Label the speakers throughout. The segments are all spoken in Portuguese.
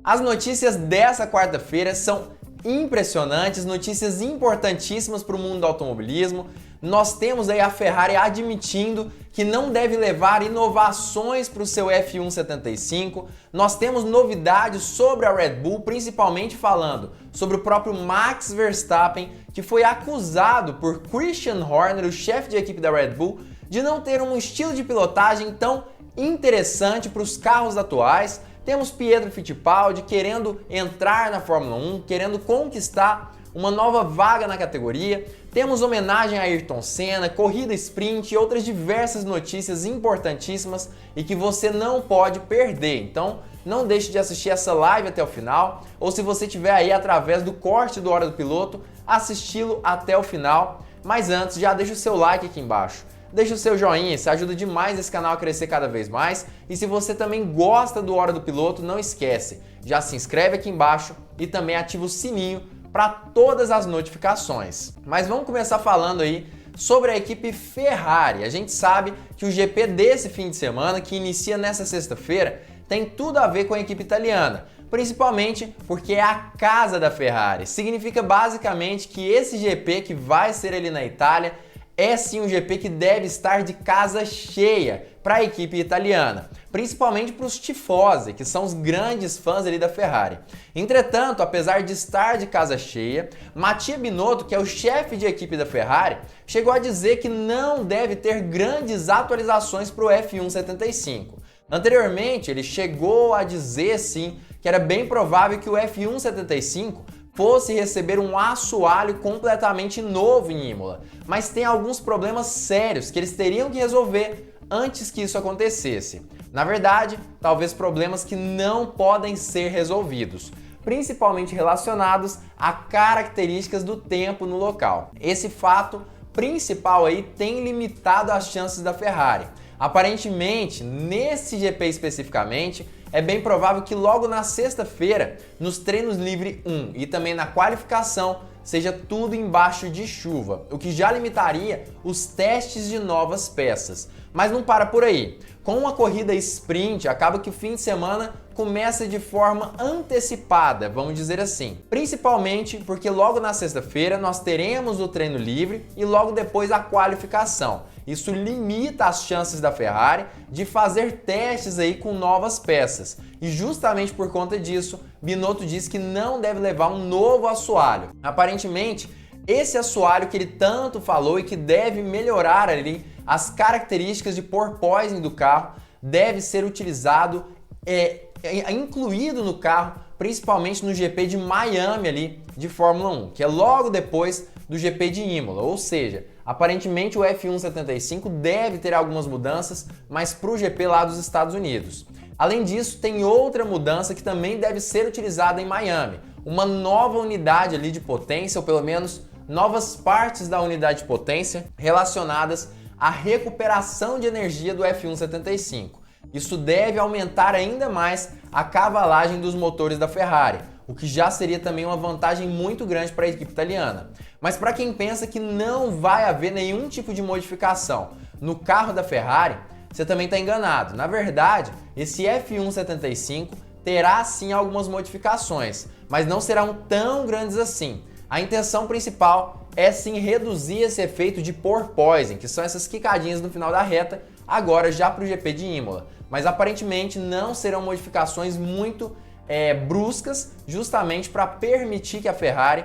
Speaker 1: As notícias dessa quarta-feira são impressionantes, notícias importantíssimas para o mundo do automobilismo. Nós temos aí a Ferrari admitindo que não deve levar inovações para o seu F175. Nós temos novidades sobre a Red Bull, principalmente falando sobre o próprio Max Verstappen, que foi acusado por Christian Horner, o chefe de equipe da Red Bull, de não ter um estilo de pilotagem tão interessante para os carros atuais. Temos Pietro Fittipaldi querendo entrar na Fórmula 1, querendo conquistar uma nova vaga na categoria. Temos homenagem a Ayrton Senna, corrida sprint e outras diversas notícias importantíssimas e que você não pode perder. Então, não deixe de assistir essa live até o final, ou se você estiver aí através do corte do Hora do Piloto, assisti-lo até o final. Mas antes, já deixa o seu like aqui embaixo. Deixa o seu joinha, isso ajuda demais esse canal a crescer cada vez mais. E se você também gosta do Hora do Piloto, não esquece, já se inscreve aqui embaixo e também ativa o sininho para todas as notificações. Mas vamos começar falando aí sobre a equipe Ferrari. A gente sabe que o GP desse fim de semana, que inicia nessa sexta-feira, tem tudo a ver com a equipe italiana, principalmente porque é a casa da Ferrari. Significa basicamente que esse GP que vai ser ali na Itália é sim um GP que deve estar de casa cheia para a equipe italiana, principalmente para os tifosi, que são os grandes fãs ali da Ferrari. Entretanto, apesar de estar de casa cheia, Mattia Binotto, que é o chefe de equipe da Ferrari, chegou a dizer que não deve ter grandes atualizações para o F175. Anteriormente, ele chegou a dizer sim que era bem provável que o F175 fosse receber um assoalho completamente novo em Imola, mas tem alguns problemas sérios que eles teriam que resolver antes que isso acontecesse. Na verdade, talvez problemas que não podem ser resolvidos, principalmente relacionados a características do tempo no local. Esse fato principal aí tem limitado as chances da Ferrari. Aparentemente, nesse GP especificamente, é bem provável que logo na sexta-feira, nos treinos livre 1 e também na qualificação, seja tudo embaixo de chuva, o que já limitaria os testes de novas peças. Mas não para por aí. Com uma corrida sprint, acaba que o fim de semana começa de forma antecipada, vamos dizer assim. Principalmente porque logo na sexta-feira nós teremos o treino livre e logo depois a qualificação. Isso limita as chances da Ferrari de fazer testes aí com novas peças. E justamente por conta disso, Binotto diz que não deve levar um novo assoalho. Aparentemente, esse assoalho que ele tanto falou e que deve melhorar ali as características de porpoising do carro, deve ser utilizado, incluído no carro, principalmente no GP de Miami ali de Fórmula 1, que é logo depois do GP de Imola, ou seja, aparentemente o F175 deve ter algumas mudanças, mas para o GP lá dos Estados Unidos. Além disso, tem outra mudança que também deve ser utilizada em Miami, uma nova unidade ali de potência, ou pelo menos novas partes da unidade de potência relacionadas à recuperação de energia do F175. Isso deve aumentar ainda mais a cavalagem dos motores da Ferrari, o que já seria também uma vantagem muito grande para a equipe italiana. Mas para quem pensa que não vai haver nenhum tipo de modificação no carro da Ferrari, você também está enganado. Na verdade, esse F175 terá sim algumas modificações, mas não serão tão grandes assim. A intenção principal é sim reduzir esse efeito de porpoising, que são essas quicadinhas no final da reta, agora já para o GP de Imola. Mas aparentemente não serão modificações muito bruscas, justamente para permitir que a Ferrari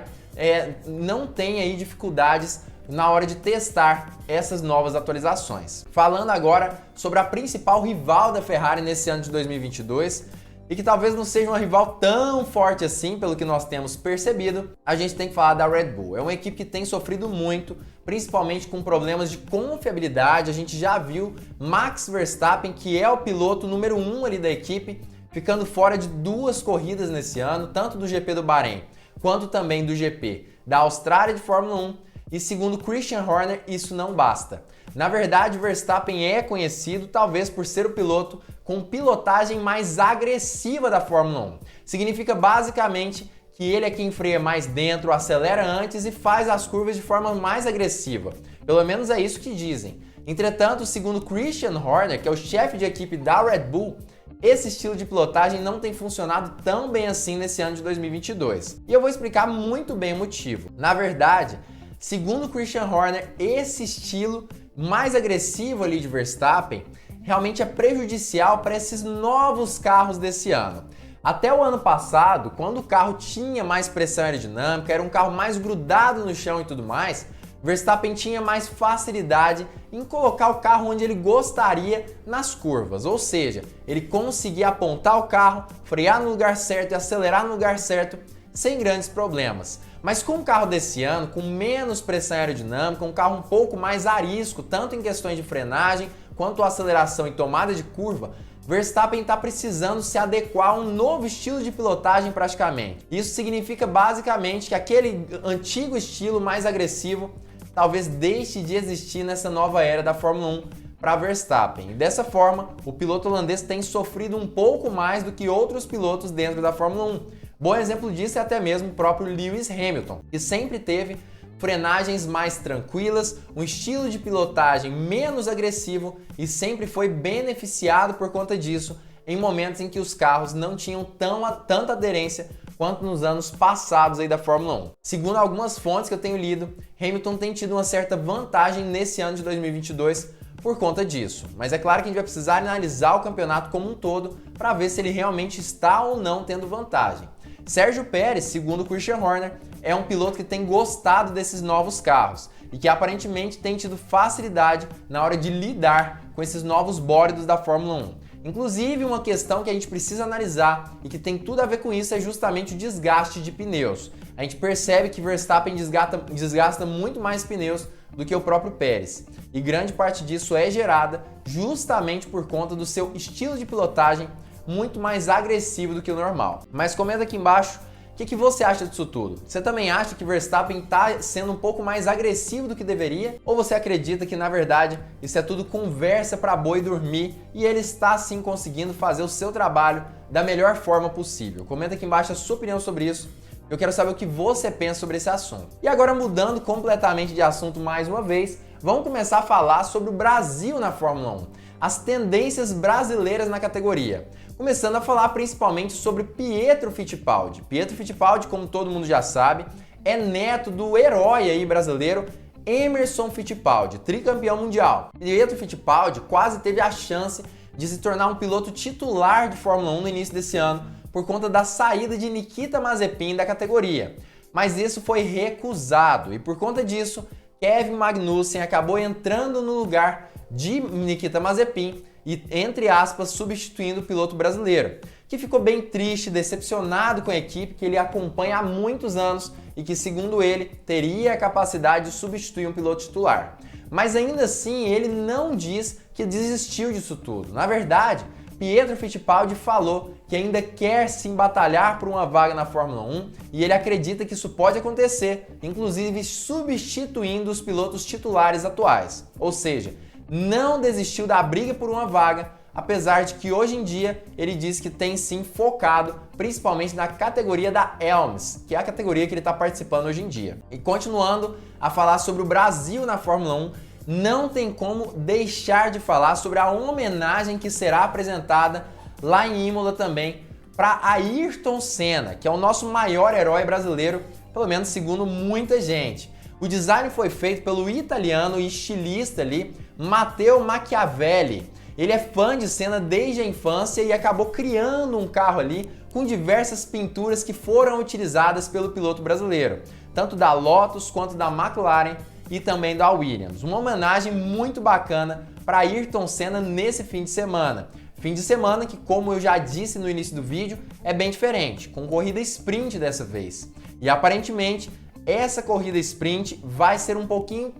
Speaker 1: não tenha aí dificuldades na hora de testar essas novas atualizações. Falando agora sobre a principal rival da Ferrari nesse ano de 2022, e que talvez não seja uma rival tão forte assim, pelo que nós temos percebido, a gente tem que falar da Red Bull. É uma equipe que tem sofrido muito, principalmente com problemas de confiabilidade. A gente já viu Max Verstappen, que é o piloto número 1 ali da equipe, ficando fora de 2 corridas nesse ano, tanto do GP do Bahrein, quanto também do GP da Austrália de Fórmula 1. E segundo Christian Horner, isso não basta. Na verdade, Verstappen é conhecido talvez por ser o piloto com pilotagem mais agressiva da Fórmula 1. Significa basicamente que ele é quem freia mais dentro, acelera antes e faz as curvas de forma mais agressiva. Pelo menos é isso que dizem. Entretanto, segundo Christian Horner, que é o chefe de equipe da Red Bull, esse estilo de pilotagem não tem funcionado tão bem assim nesse ano de 2022. E eu vou explicar muito bem o motivo. Na verdade, segundo Christian Horner, esse estilo mais agressivo ali de Verstappen realmente é prejudicial para esses novos carros desse ano. Até o ano passado, quando o carro tinha mais pressão aerodinâmica, era um carro mais grudado no chão e tudo mais, Verstappen tinha mais facilidade em colocar o carro onde ele gostaria nas curvas, ou seja, ele conseguia apontar o carro, frear no lugar certo e acelerar no lugar certo sem grandes problemas. Mas com o carro desse ano, com menos pressão aerodinâmica, um carro um pouco mais arisco, tanto em questões de frenagem quanto aceleração e tomada de curva, Verstappen está precisando se adequar a um novo estilo de pilotagem praticamente. Isso significa basicamente que aquele antigo estilo mais agressivo talvez deixe de existir nessa nova era da Fórmula 1 para Verstappen. E dessa forma, o piloto holandês tem sofrido um pouco mais do que outros pilotos dentro da Fórmula 1. Bom exemplo disso é até mesmo o próprio Lewis Hamilton, que sempre teve frenagens mais tranquilas, um estilo de pilotagem menos agressivo e sempre foi beneficiado por conta disso em momentos em que os carros não tinham tanta aderência quanto nos anos passados aí da Fórmula 1. Segundo algumas fontes que eu tenho lido, Hamilton tem tido uma certa vantagem nesse ano de 2022 por conta disso. Mas é claro que a gente vai precisar analisar o campeonato como um todo para ver se ele realmente está ou não tendo vantagem. Sérgio Pérez, segundo Christian Horner, é um piloto que tem gostado desses novos carros e que aparentemente tem tido facilidade na hora de lidar com esses novos bólidos da Fórmula 1. Inclusive, uma questão que a gente precisa analisar e que tem tudo a ver com isso é justamente o desgaste de pneus. A gente percebe que Verstappen desgasta muito mais pneus do que o próprio Pérez. E grande parte disso é gerada justamente por conta do seu estilo de pilotagem muito mais agressivo do que o normal. Mas comenta aqui embaixo o que você acha disso tudo. Você também acha que Verstappen está sendo um pouco mais agressivo do que deveria? Ou você acredita que, na verdade, isso é tudo conversa para boi dormir e ele está sim conseguindo fazer o seu trabalho da melhor forma possível? Comenta aqui embaixo a sua opinião sobre isso. Eu quero saber o que você pensa sobre esse assunto. E agora, mudando completamente de assunto mais uma vez, vamos começar a falar sobre o Brasil na Fórmula 1. As tendências brasileiras na categoria. Começando a falar principalmente sobre Pietro Fittipaldi. Pietro Fittipaldi, como todo mundo já sabe, é neto do herói aí brasileiro Emerson Fittipaldi, tricampeão mundial. Pietro Fittipaldi quase teve a chance de se tornar um piloto titular de Fórmula 1 no início desse ano por conta da saída de Nikita Mazepin da categoria. Mas isso foi recusado e por conta disso, Kevin Magnussen acabou entrando no lugar de Nikita Mazepin e, entre aspas, substituindo o piloto brasileiro, que ficou bem triste, decepcionado com a equipe que ele acompanha há muitos anos e que, segundo ele, teria a capacidade de substituir um piloto titular. Mas ainda assim, ele não diz que desistiu disso tudo. Na verdade, Pietro Fittipaldi falou que ainda quer sim batalhar por uma vaga na Fórmula 1 e ele acredita que isso pode acontecer, inclusive substituindo os pilotos titulares atuais. Ou seja, não desistiu da briga por uma vaga, apesar de que hoje em dia ele diz que tem sim focado principalmente na categoria da Elms, que é a categoria que ele está participando hoje em dia. E continuando a falar sobre o Brasil na Fórmula 1, não tem como deixar de falar sobre a homenagem que será apresentada lá em Imola também para Ayrton Senna, que é o nosso maior herói brasileiro, pelo menos segundo muita gente. O design foi feito pelo italiano e estilista ali, Matteo Machiavelli. Ele é fã de Senna desde a infância e acabou criando um carro ali com diversas pinturas que foram utilizadas pelo piloto brasileiro, tanto da Lotus quanto da McLaren e também da Williams. Uma homenagem muito bacana para Ayrton Senna nesse fim de semana. Fim de semana que, como eu já disse no início do vídeo, é bem diferente, com corrida sprint dessa vez. E aparentemente, essa corrida sprint vai ser um pouquinho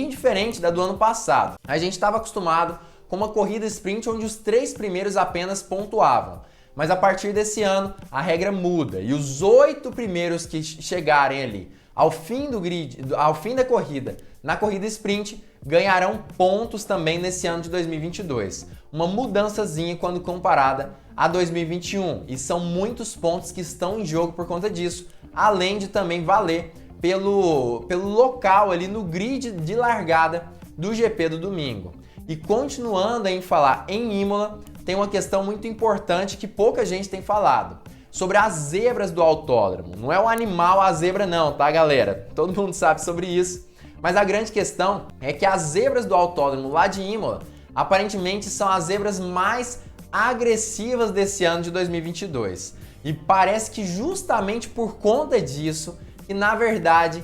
Speaker 1: diferente da do ano passado. A gente estava acostumado com uma corrida sprint onde os 3 primeiros apenas pontuavam. Mas a partir desse ano, a regra muda e os 8 primeiros que chegarem ali ao fim do grid, ao fim da corrida, na corrida sprint, ganharão pontos também nesse ano de 2022. Uma mudançazinha quando comparada a 2021. E são muitos pontos que estão em jogo por conta disso, além de também valer pelo local ali no grid de largada do GP do domingo. E continuando em falar em Imola, tem uma questão muito importante que pouca gente tem falado. Sobre as zebras do autódromo. Não é o animal a zebra não, tá, galera? Todo mundo sabe sobre isso. Mas a grande questão é que as zebras do autódromo lá de Imola, aparentemente são as zebras mais agressivas desse ano de 2022. E parece que justamente por conta disso, que na verdade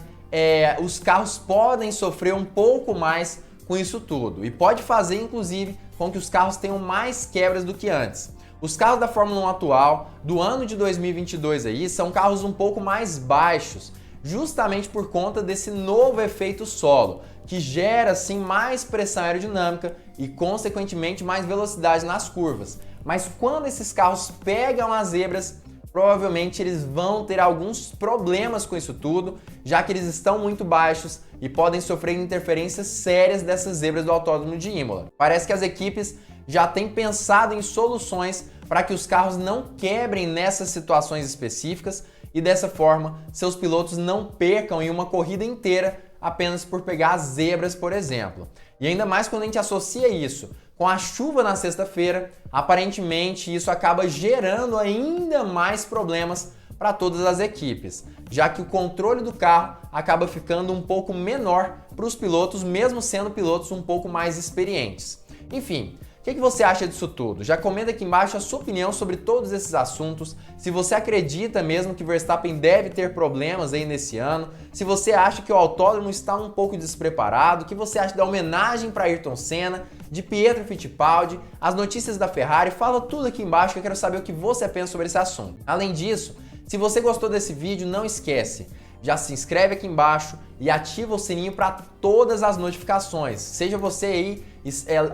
Speaker 1: os carros podem sofrer um pouco mais com isso tudo. E pode fazer, inclusive, com que os carros tenham mais quebras do que antes. Os carros da Fórmula 1 atual, do ano de 2022 aí, são carros um pouco mais baixos, justamente por conta desse novo efeito solo, que gera assim mais pressão aerodinâmica e consequentemente mais velocidade nas curvas. Mas quando esses carros pegam as zebras, provavelmente eles vão ter alguns problemas com isso tudo, já que eles estão muito baixos e podem sofrer interferências sérias dessas zebras do Autódromo de Imola. Parece que as equipes já têm pensado em soluções para que os carros não quebrem nessas situações específicas e dessa forma seus pilotos não percam em uma corrida inteira apenas por pegar as zebras, por exemplo. E ainda mais quando a gente associa isso com a chuva na sexta-feira, aparentemente isso acaba gerando ainda mais problemas para todas as equipes, já que o controle do carro acaba ficando um pouco menor para os pilotos, mesmo sendo pilotos um pouco mais experientes. Enfim, o que você acha disso tudo? Já comenta aqui embaixo a sua opinião sobre todos esses assuntos, se você acredita mesmo que Verstappen deve ter problemas aí nesse ano, se você acha que o autódromo está um pouco despreparado, o que você acha da homenagem para Ayrton Senna, de Pietro Fittipaldi, as notícias da Ferrari, fala tudo aqui embaixo que eu quero saber o que você pensa sobre esse assunto. Além disso, se você gostou desse vídeo, não esquece, já se inscreve aqui embaixo e ativa o sininho para todas as notificações, seja você aí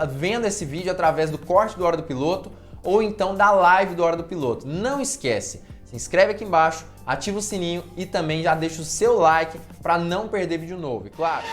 Speaker 1: vendo esse vídeo através do corte do Hora do Piloto ou então da live do Hora do Piloto. Não esquece, se inscreve aqui embaixo, ativa o sininho e também já deixa o seu like para não perder vídeo novo, e claro...